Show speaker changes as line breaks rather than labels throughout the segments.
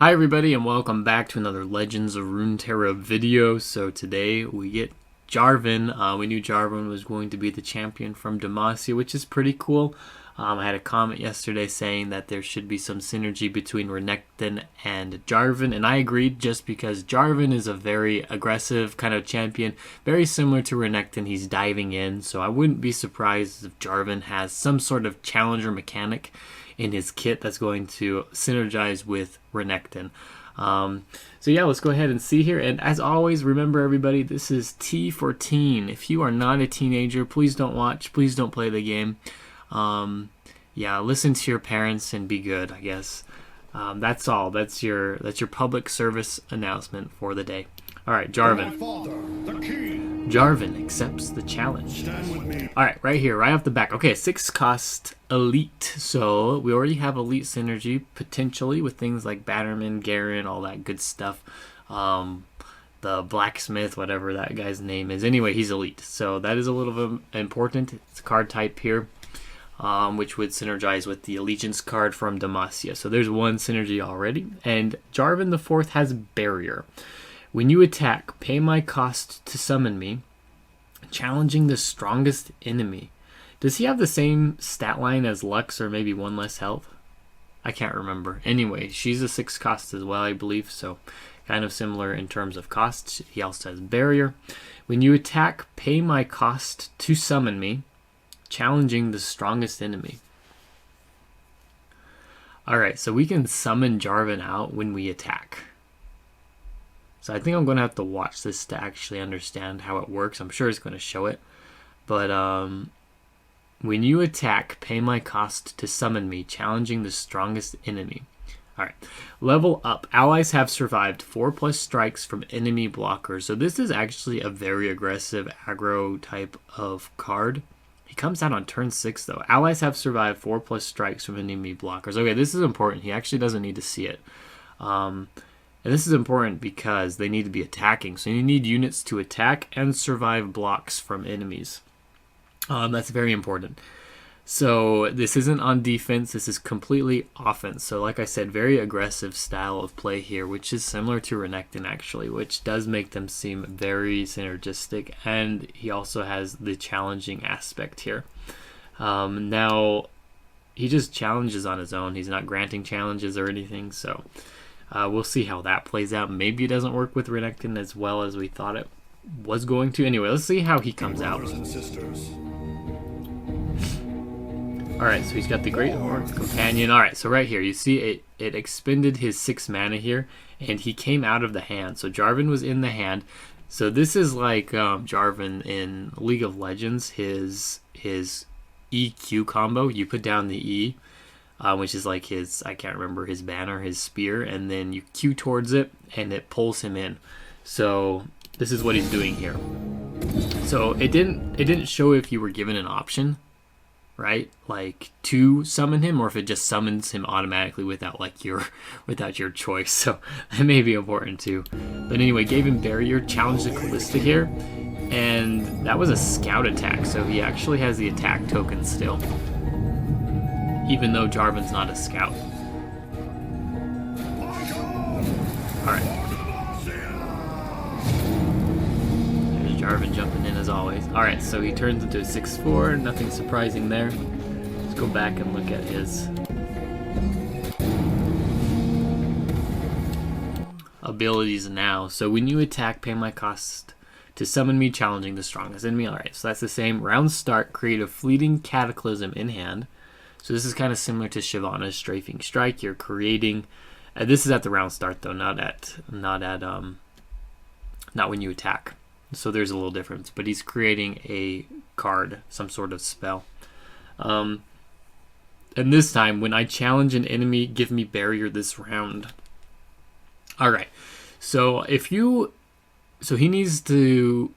Hi everybody and welcome back to another Legends of Runeterra video. So today we get Jarvan. We knew Jarvan was going to be the champion from Demacia, which is pretty cool. I had a comment yesterday saying that there should be some synergy between Renekton and Jarvan, and I agreed just because Jarvan is a very aggressive kind of champion, very similar to Renekton. He's diving in, so I wouldn't be surprised if Jarvan has some sort of challenger mechanic in his kit that's going to synergize with Renekton. So yeah, let's go ahead and see here. And as always, remember everybody, this is T for teen. If you are not a teenager, please don't watch, please don't play the game. Yeah, listen to your parents and be good, I guess. That's all. That's your public service announcement for the day. All right, Jarvan. Jarvan accepts the challenge. All right, right here, right off the back. Okay, 6 cost elite. So we already have elite synergy potentially with things like Batterman, Garen, all that good stuff. The blacksmith, whatever that guy's name is. Anyway, he's elite. So that is a little bit important. It's a card type here, which would synergize with the allegiance card from Demacia. So there's one synergy already. And Jarvan IV has barrier. When you attack, pay my cost to summon me, challenging the strongest enemy. Does he have the same stat line as Lux or maybe one less health? I can't remember. Anyway, she's a 6 cost as well, I believe, so kind of similar in terms of costs. He also has barrier. When you attack, pay my cost to summon me, challenging the strongest enemy. Alright, so we can summon Jarvan out when we attack. So I think I'm going to have to watch this to actually understand how it works. I'm sure it's going to show it. But when you attack, pay my cost to summon me, challenging the strongest enemy. Alright, level up. Allies have survived 4+ strikes from enemy blockers. So this is actually a very aggressive aggro type of card. He comes out on turn 6 though. Allies have survived 4+ strikes from enemy blockers. Okay, this is important. He actually doesn't need to see it. And this is important because they need to be attacking. So you need units to attack and survive blocks from enemies. That's very important. So this isn't on defense. This is completely offense. So like I said, very aggressive style of play here, which is similar to Renekton actually, which does make them seem very synergistic. And he also has the challenging aspect here. Now, he just challenges on his own. He's not granting challenges or anything, so... we'll see how that plays out. Maybe it doesn't work with Renekton as well as we thought it was going to. Anyway, let's see how he comes out. Alright, so he's got the Great Horn Companion. Alright, so right here, you see it expended his 6 mana here, and he came out of the hand. So Jarvan was in the hand. So this is like Jarvan in League of Legends, his EQ combo. You put down the E, which is like his, I can't remember, his banner, his spear, and then you Q towards it, and it pulls him in. So this is what he's doing here. So it didn't show if you were given an option, right? Like to summon him, or if it just summons him automatically without your choice. So that may be important too. But anyway, gave him barrier, challenged the Callista here, and that was a scout attack. So he actually has the attack token still, even though Jarvan's not a scout. Alright. There's Jarvan jumping in as always. Alright, so he turns into a 6/4. Nothing surprising there. Let's go back and look at his abilities now. So when you attack, pay my cost to summon me, challenging the strongest enemy. Alright, so that's the same. Round start, create a fleeting Cataclysm in hand. So this is kind of similar to Shyvana's Strafing Strike. You're creating, this is at the round start though, not when you attack. So there's a little difference, but he's creating a card, some sort of spell. And this time, when I challenge an enemy, give me barrier this round. All right. So he needs to,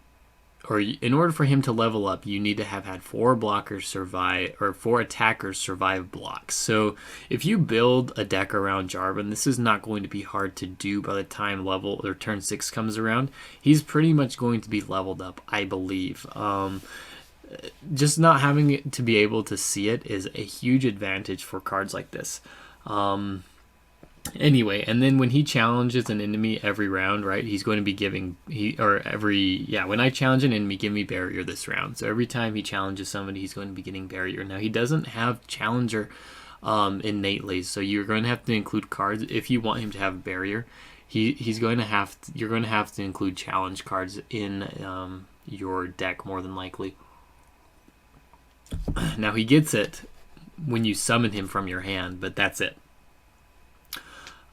or in order for him to level up, you need to have had 4 blockers survive, or 4 attackers survive blocks. So if you build a deck around Jarvan, this is not going to be hard to do by the time level or turn 6 comes around. He's pretty much going to be leveled up, I believe. Just not having it to be able to see it is a huge advantage for cards like this. Anyway, and then when he challenges an enemy every round, right, he's going to be giving, when I challenge an enemy, give me barrier this round. So every time he challenges somebody, he's going to be getting barrier. Now, he doesn't have challenger innately, so you're going to have to include cards. If you want him to have barrier, you're going to have to include challenge cards in your deck more than likely. Now, he gets it when you summon him from your hand, but that's it.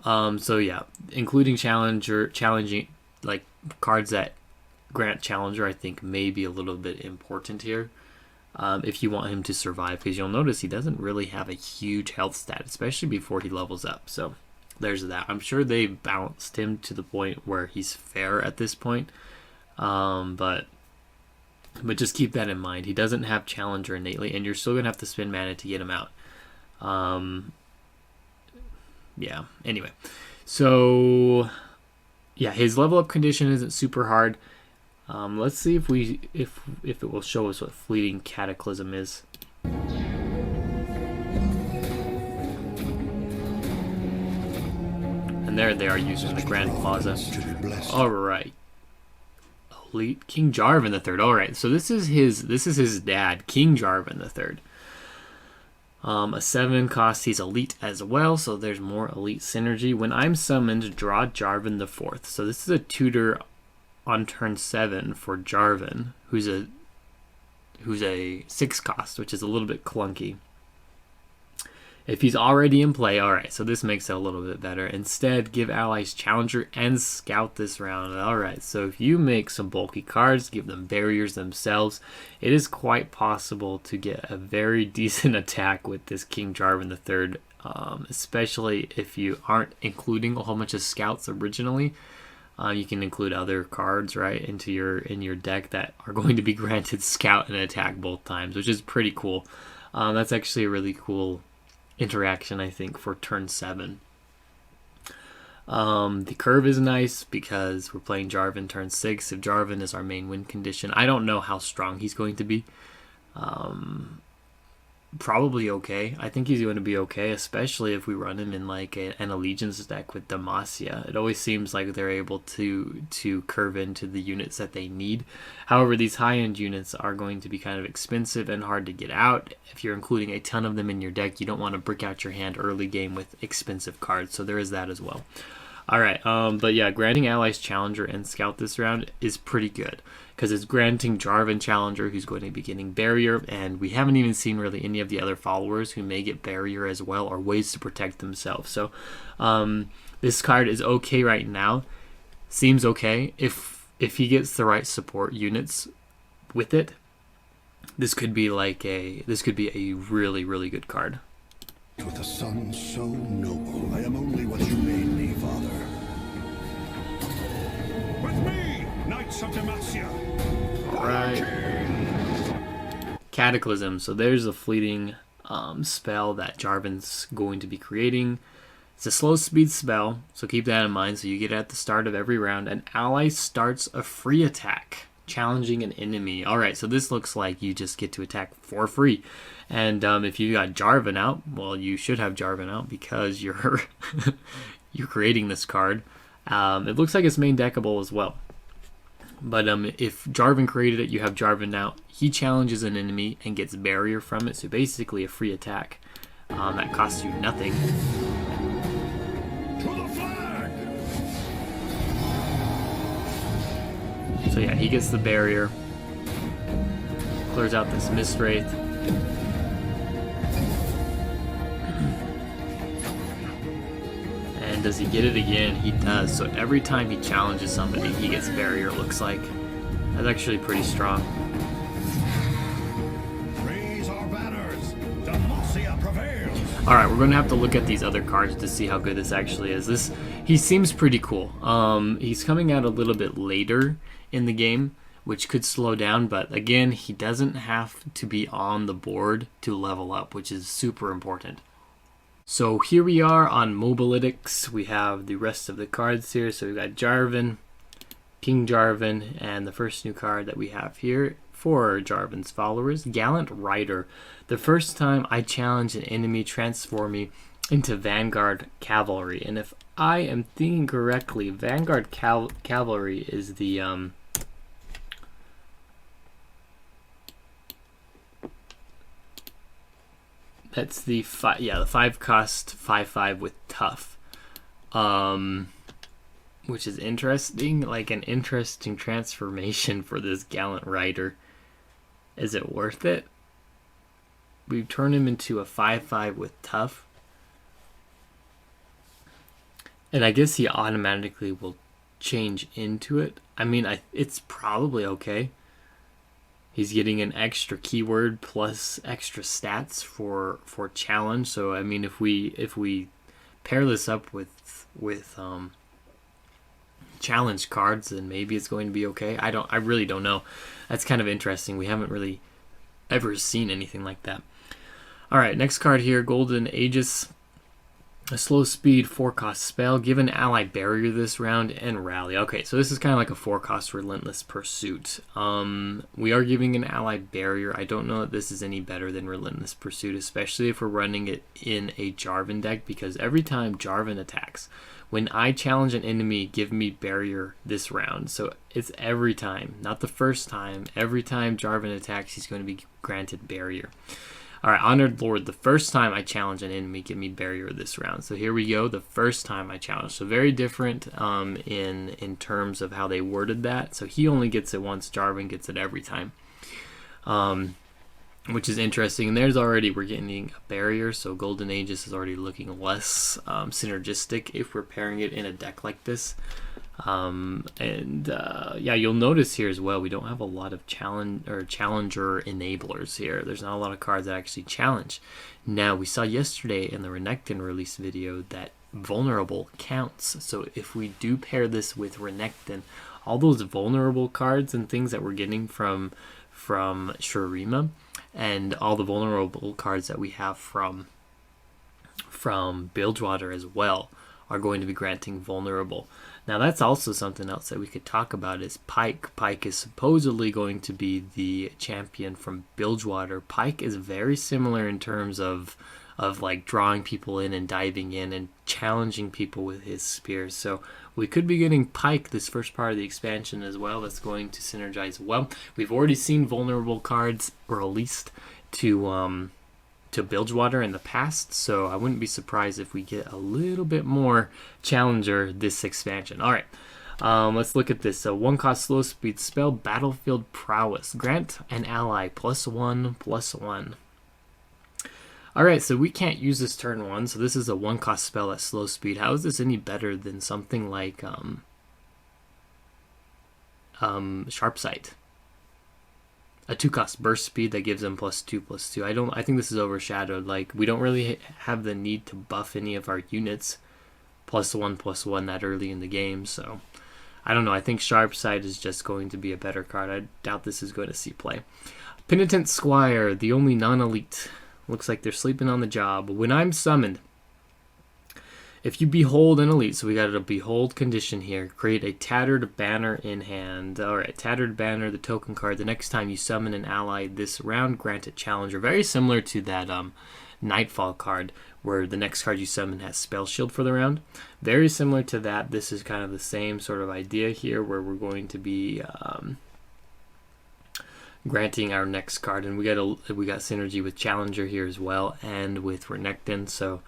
So yeah, including challenging like cards that grant challenger, I think may be a little bit important here. If you want him to survive, because you'll notice he doesn't really have a huge health stat, especially before he levels up. So there's that. I'm sure they balanced him to the point where he's fair at this point. But just keep that in mind. He doesn't have challenger innately, and you're still gonna have to spend mana to get him out. Yeah, anyway, so yeah, his level up condition isn't super hard. Let's see if it will show us what fleeting Cataclysm is. And there they are using the Grand Plaza. All right, Elite King Jarvan III. All right, so this is his dad, King Jarvan III. A 7 cost, he's elite as well, so there's more elite synergy. When I'm summoned, draw Jarvan IV. So this is a tutor on turn 7 for Jarvan, who's a 6 cost, which is a little bit clunky. If he's already in play, alright, so this makes it a little bit better. Instead, give allies Challenger and Scout this round. Alright, so if you make some bulky cards, give them barriers themselves, it is quite possible to get a very decent attack with this King Jarvan III, especially if you aren't including a whole bunch of Scouts originally. You can include other cards, right, in your deck that are going to be granted Scout and attack both times, which is pretty cool. That's actually a really cool interaction, I think, for turn 7. The curve is nice because we're playing Jarvan turn 6. If Jarvan is our main win condition, I don't know how strong he's going to be. Probably okay. I think he's going to be okay, especially if we run him in like an Allegiance deck with Demacia. It always seems like they're able to curve into the units that they need. However, these high-end units are going to be kind of expensive and hard to get out. If you're including a ton of them in your deck, you don't want to brick out your hand early game with expensive cards, so there is that as well. Alright, but yeah, granting allies Challenger and Scout this round is pretty good, because it's granting Jarvan Challenger, who's going to be getting Barrier, and we haven't even seen really any of the other followers who may get Barrier as well, or ways to protect themselves. So this card is okay right now. Seems okay. If he gets the right support units with it, this could be a really, really good card.
With a son so noble, I am only what you made me, Father. With me, Knights of Demacia.
Right. Cataclysm. So there's a fleeting spell that Jarvan's going to be creating. It's a slow speed spell, so keep that in mind. So you get it at the start of every round. An ally starts a free attack, challenging an enemy. Alright, so this looks like you just get to attack for free. And if you got Jarvan out, well, you should have Jarvan out because you're you're creating this card. It looks like it's main deckable as well. But if Jarvan created it, you have Jarvan out. He challenges an enemy and gets barrier from it. So basically a free attack that costs you nothing.
To the flag!
So yeah, he gets the barrier. Clears out this Mist Wraith. And does he get it again? He does. So every time he challenges somebody, he gets barrier, looks like. That's actually pretty strong.
Raise our banners! Demacia prevails!
Alright, we're going to have to look at these other cards to see how good this actually is. He seems pretty cool. He's coming out a little bit later in the game, which could slow down, but again, he doesn't have to be on the board to level up, which is super important. So here we are on Mobalytics. We have the rest of the cards here. So we've got Jarvan, King Jarvan, and the first new card that we have here for Jarvan's followers, Gallant Rider. The first time I challenge an enemy, transform me, into Vanguard Cavalry. And if I am thinking correctly, Vanguard Cavalry is the that's the 5 cost 5/5 with tough, which is interesting, like an interesting transformation for this gallant rider. Is it worth it? We turn him into a 5/5 with tough, and I guess he automatically will change into it. I mean, it's probably okay. He's getting an extra keyword plus extra stats for challenge. So I mean, if we pair this up with challenge cards, then maybe it's going to be okay. I really don't know. That's kind of interesting. We haven't really ever seen anything like that. All right, next card here, Golden Aegis. A slow speed 4-cost spell. Give an ally barrier this round and rally. Okay, so this is kind of like a 4-cost relentless pursuit. We are giving an ally barrier. I don't know that this is any better than relentless pursuit, especially if we're running it in a Jarvan deck, because every time Jarvan attacks, when I challenge an enemy, give me barrier this round. So it's every time, not the first time. Every time Jarvan attacks, he's going to be granted barrier. All right, Honored Lord, the first time I challenge an enemy, give me barrier this round. So here we go, the first time I challenge. So very different in terms of how they worded that. So he only gets it once, Jarvan gets it every time, which is interesting. And there's already, we're getting a barrier, so Golden Aegis is already looking less synergistic if we're pairing it in a deck like this. Yeah, you'll notice here as well, we don't have a lot of challenger enablers here. There's not a lot of cards that actually challenge. Now, we saw yesterday in the Renekton release video that vulnerable counts. So if we do pair this with Renekton, all those vulnerable cards and things that we're getting from Shurima, and all the vulnerable cards that we have from Bilgewater as well, are going to be granting vulnerable. Now that's also something else that we could talk about is Pyke. Pyke is supposedly going to be the champion from Bilgewater. Pyke is very similar in terms of like drawing people in and diving in and challenging people with his spears. So we could be getting Pyke this first part of the expansion as well. That's going to synergize well. We've already seen vulnerable cards released to Bilgewater in the past, so I wouldn't be surprised if we get a little bit more challenger this expansion. All right, let's look at this. So 1-cost slow speed spell, Battlefield Prowess. Grant an ally +1/+1. All right, so we can't use this turn 1, so this is a 1-cost spell at slow speed. How is this any better than something like Sharp Sight? A 2-cost burst speed that gives them +2/+2. I think this is overshadowed. Like, we don't really have the need to buff any of our units +1/+1 that early in the game. So I don't know. I think Sharp Sight is just going to be a better card. I doubt this is going to see play. Penitent Squire, the only non-elite. Looks like they're sleeping on the job. When I'm summoned, if you behold an elite, so we got a behold condition here, create a tattered banner in hand. All right, tattered banner, the token card. The next time you summon an ally this round, grant it challenger. Very similar to that Nightfall card, where the next card you summon has spell shield for the round. Very similar to that. This is kind of the same sort of idea here, where we're going to be granting our next card, and we got synergy with challenger here as well, and with Renekton. So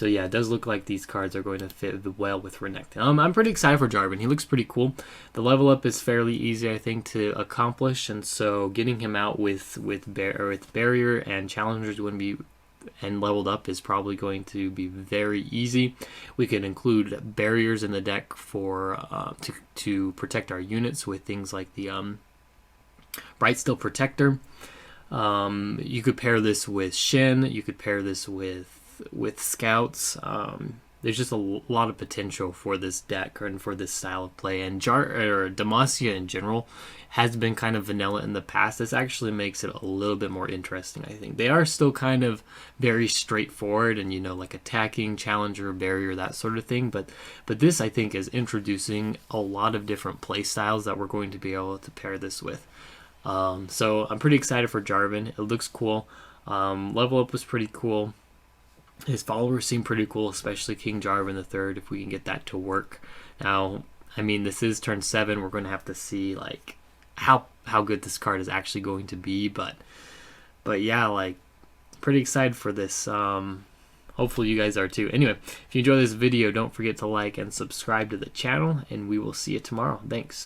yeah, it does look like these cards are going to fit well with Renekton. I'm pretty excited for Jarvan. He looks pretty cool. The level up is fairly easy, I think, to accomplish, and so getting him out with barrier and challengers wouldn't be, and leveled up is probably going to be very easy. We could include barriers in the deck for to protect our units with things like the Bright Steel Protector. You could pair this with Shin. You could pair this with Scouts. There's just a lot of potential for this deck and for this style of play. And Demacia in general has been kind of vanilla in the past. This actually makes it a little bit more interesting, I think. They are still kind of very straightforward and, like attacking, challenger, barrier, that sort of thing. But this, I think, is introducing a lot of different play styles that we're going to be able to pair this with. So I'm pretty excited for Jarvan. It looks cool. Level up was pretty cool. His followers seem pretty cool, especially King Jarvan III, if we can get that to work. Now, I mean, this is turn 7. We're going to have to see, like, how good this card is actually going to be. But yeah, like, pretty excited for this. Hopefully you guys are too. Anyway, if you enjoy this video, don't forget to like and subscribe to the channel, and we will see you tomorrow. Thanks.